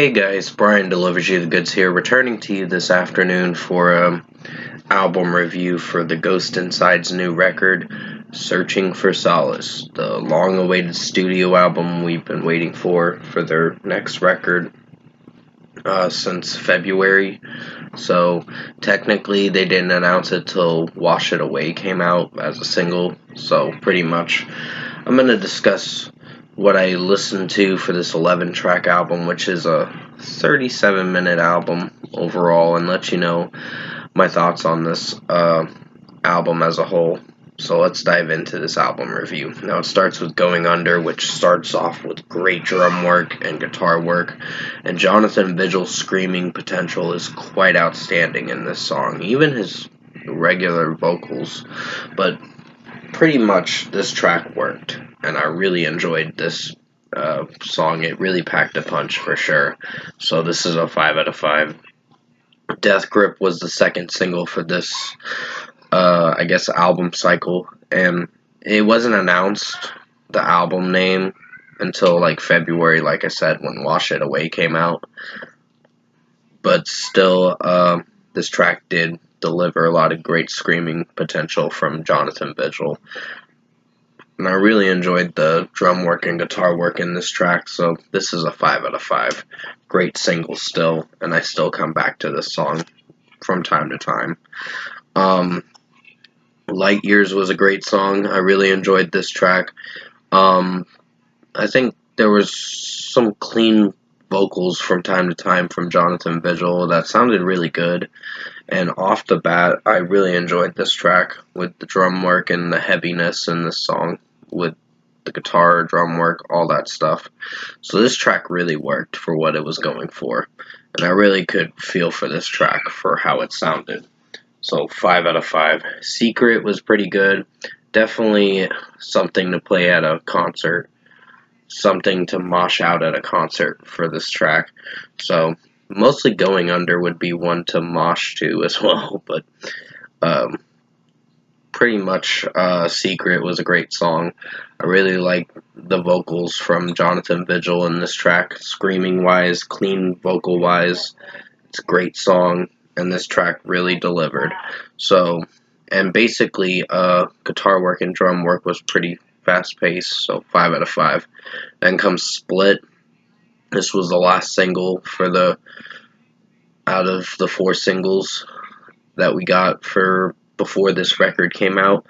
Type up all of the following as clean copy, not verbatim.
Hey guys, Brian delivers you the goods here, returning to you this afternoon for album review for the Ghost Inside's new record, Searching for Solace, the long-awaited studio album we've been waiting for their next record since February. So technically they didn't announce it till Wash It Away came out as a single, so pretty much I'm going to discuss what I listened to for this 11-track album, which is a 37-minute album overall, and let you know my thoughts on this album as a whole. So let's dive into this album review. Now it starts with Going Under, which starts off with great drum work and guitar work, and Jonathan Vigil's screaming potential is quite outstanding in this song, even his regular vocals, but pretty much this track worked, and I really enjoyed this song. It really packed a punch for sure, so this is a 5 out of 5. Death Grip was the second single for this album cycle, and it wasn't announced, the album name, until like February, like I said, when Wash It Away came out, but still this track did deliver a lot of great screaming potential from Jonathan Vigil, and I really enjoyed the drum work and guitar work in this track, so this is a 5 out of 5. Great single still, and I still come back to this song from time to time. Light Years was a great song. I really enjoyed this track. I think there was some clean vocals from time to time from Jonathan Vigil that sounded really good, and off the bat I really enjoyed this track with the drum work and the heaviness in this song with the guitar, drum work, all that stuff. So this track really worked for what it was going for, and I really could feel for this track for how it sounded. So 5 out of 5. Secret was pretty good. Definitely something to play at a concert. Something to mosh out at a concert for this track. So mostly Going Under would be one to mosh to as well. But pretty much Secret was a great song. I really like the vocals from Jonathan Vigil in this track. Screaming wise, clean vocal wise. It's a great song, and this track really delivered. So, and basically guitar work and drum work was pretty fast paced, so 5 out of 5. Then comes Split. This was the last single for out of the 4 singles that we got for before this record came out,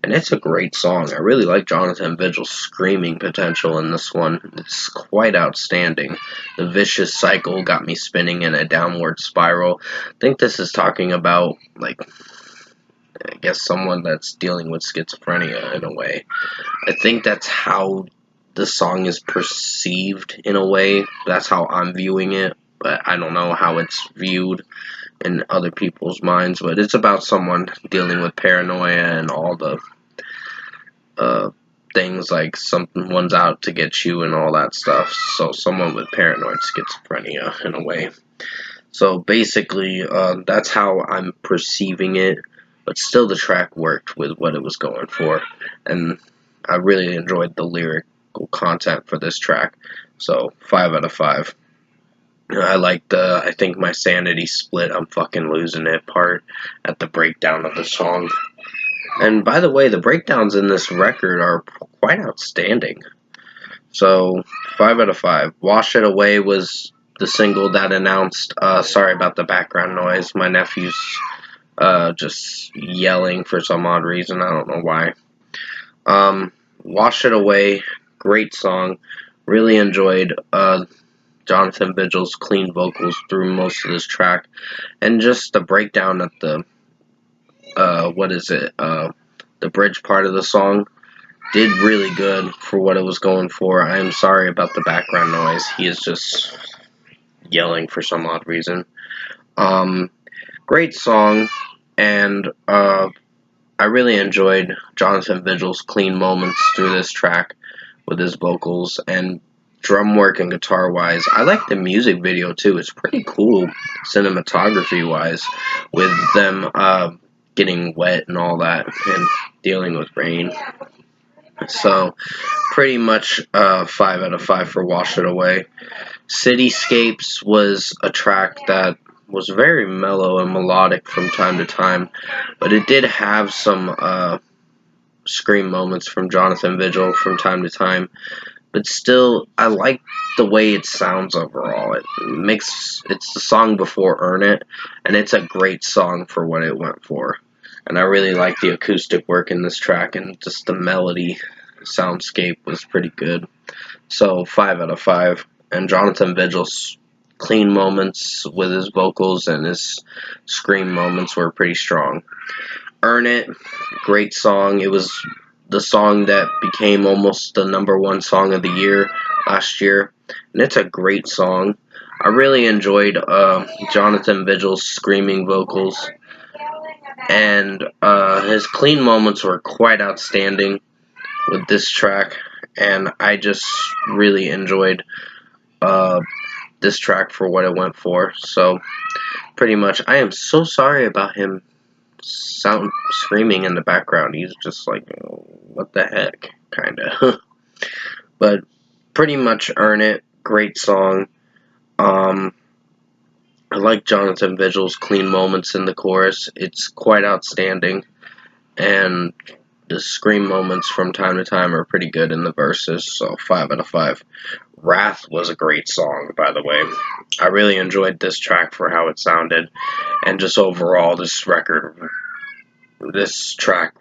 and it's a great song. I really like Jonathan Vigil's screaming potential in this one. It's quite outstanding. The vicious cycle got me spinning in a downward spiral. I think this is talking about, like, I guess someone that's dealing with schizophrenia in a way. I think that's how the song is perceived in a way. That's how I'm viewing it, but I don't know how it's viewed in other people's minds. But it's about someone dealing with paranoia and all the things like someone's out to get you and all that stuff. So someone with paranoid schizophrenia in a way. So basically, that's how I'm perceiving it. But still, the track worked with what it was going for, and I really enjoyed the lyrical content for this track. So 5 out of 5. I like I think my sanity split, I'm fucking losing it part at the breakdown of the song. And by the way, the breakdowns in this record are quite outstanding. So 5 out of 5. Wash It Away was the single that announced, sorry about the background noise, my nephew's just yelling for some odd reason, I don't know why. Wash It Away, great song. Really enjoyed Jonathan Vigil's clean vocals through most of this track, and just the breakdown at the the bridge part of the song did really good for what it was going for. I am sorry about the background noise. He is just yelling for some odd reason. Great song, and I really enjoyed Jonathan Vigil's clean moments through this track with his vocals and drum work and guitar wise. I like the music video too. It's pretty cool cinematography wise, with them getting wet and all that and dealing with rain. So pretty much 5 out of 5 for Wash It Away. Cityscapes was a track that was very mellow and melodic from time to time, but it did have some scream moments from Jonathan Vigil from time to time. But still, I like the way it sounds overall. It's the song before Earn It, and it's a great song for what it went for. And I really like the acoustic work in this track, and just the melody soundscape was pretty good. So 5 out of 5. And Jonathan Vigil's clean moments with his vocals and his scream moments were pretty strong. Earn It, great song. It was the song that became almost the #1 song of the year last year, and it's a great song. I really enjoyed Jonathan Vigil's screaming vocals, and his clean moments were quite outstanding with this track, and I just really enjoyed this track for what it went for. So pretty much, I am so sorry about him screaming in the background. He's just like, what the heck, kinda. But pretty much Earn It, great song. I like Jonathan Vigil's clean moments in the chorus. It's quite outstanding, and the scream moments from time to time are pretty good in the verses, so 5 out of 5. Wrath was a great song, by the way. I really enjoyed this track for how it sounded, and just overall, this track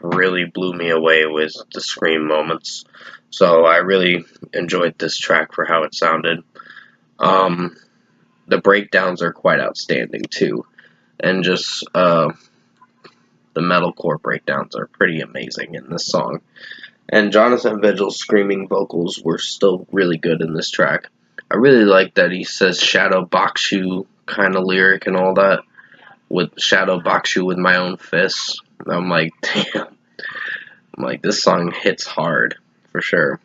really blew me away with the scream moments. So I really enjoyed this track for how it sounded. The breakdowns are quite outstanding too, and just the metalcore breakdowns are pretty amazing in this song. And Jonathan Vigil's screaming vocals were still really good in this track. I really like that he says shadow box you kind of lyric and all that, with shadow box you with my own fists. I'm like, damn. I'm like, this song hits hard for sure.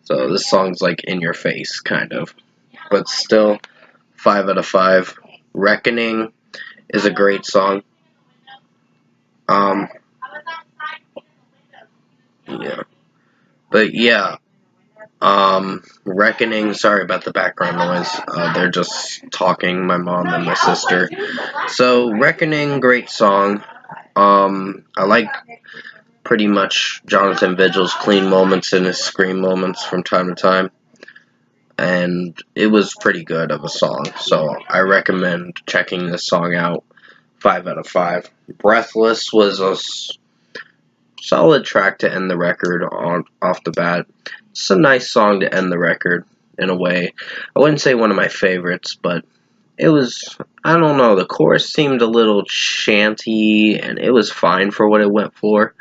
So this song's like in your face, kind of. But still, 5 out of 5. Reckoning is a great song. Yeah. But yeah, Reckoning, sorry about the background noise. They're just talking, my mom and my sister. So, Reckoning, great song. I like pretty much Jonathan Vigil's clean moments and his scream moments from time to time. And it was pretty good of a song, so I recommend checking this song out. 5 out of 5. Breathless was a solid track to end the record off the bat. It's a nice song to end the record in a way. I wouldn't say one of my favorites, but it was, I don't know, the chorus seemed a little chanty, and it was fine for what it went for,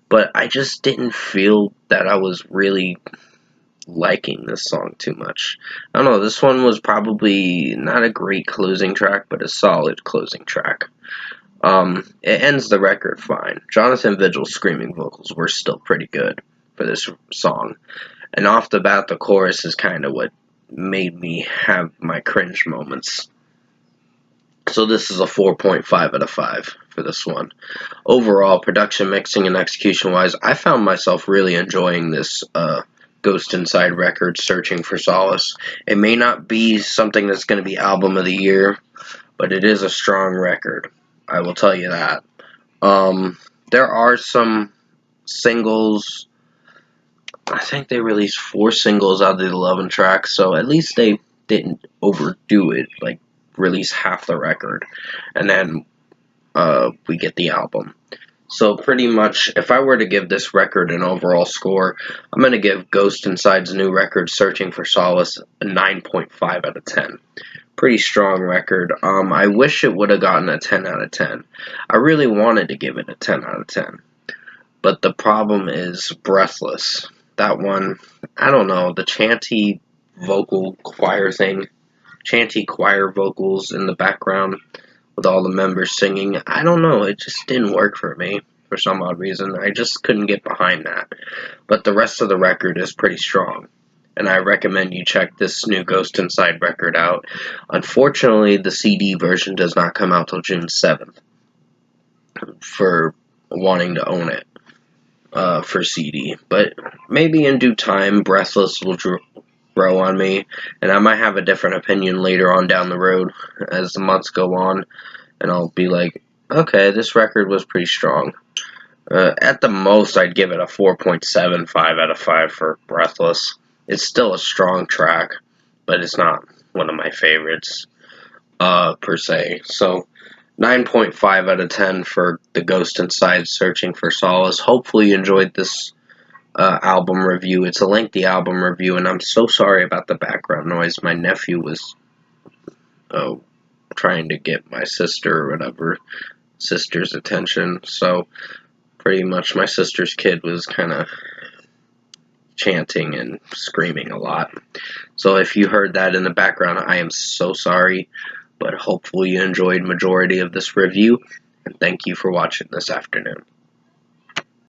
but I just didn't feel that I was really liking this song too much. I don't know, this one was probably not a great closing track, but a solid closing track. It ends the record fine. Jonathan Vigil's screaming vocals were still pretty good for this song. And off the bat, the chorus is kind of what made me have my cringe moments. So this is a 4.5 out of 5 for this one. Overall, production, mixing, and execution-wise, I found myself really enjoying this Ghost Inside record, Searching for Solace. It may not be something that's going to be album of the year, but it is a strong record. I will tell you that. There are some singles. I think they released 4 singles out of the 11 tracks, so at least they didn't overdo it, like release half the record, and then we get the album. So pretty much, if I were to give this record an overall score, I'm going to give Ghost Inside's new record, Searching for Solace, a 9.5 out of 10. Pretty strong record. I wish it would have gotten a 10 out of 10. I really wanted to give it a 10 out of 10. But the problem is Breathless. That one, I don't know, the chanty vocal choir thing, chanty choir vocals in the background with all the members singing, I don't know, it just didn't work for me for some odd reason. I just couldn't get behind that. But the rest of the record is pretty strong, and I recommend you check this new Ghost Inside record out. Unfortunately, the CD version does not come out till June 7th for wanting to own it for CD, but maybe in due time, Breathless will grow on me, and I might have a different opinion later on down the road as the months go on, and I'll be like, okay, this record was pretty strong. At the most, I'd give it a 4.75 out of 5 for Breathless. It's still a strong track, but it's not one of my favorites, per se. So, 9.5 out of 10 for The Ghost Inside Searching for Solace. Hopefully you enjoyed this album review. It's a lengthy album review, and I'm so sorry about the background noise. My nephew was uh, trying to get my sister or whatever, sister's attention. So pretty much my sister's kid was kind of chanting and screaming a lot. So if you heard that in the background, I am so sorry, but hopefully you enjoyed majority of this review, and thank you for watching this afternoon.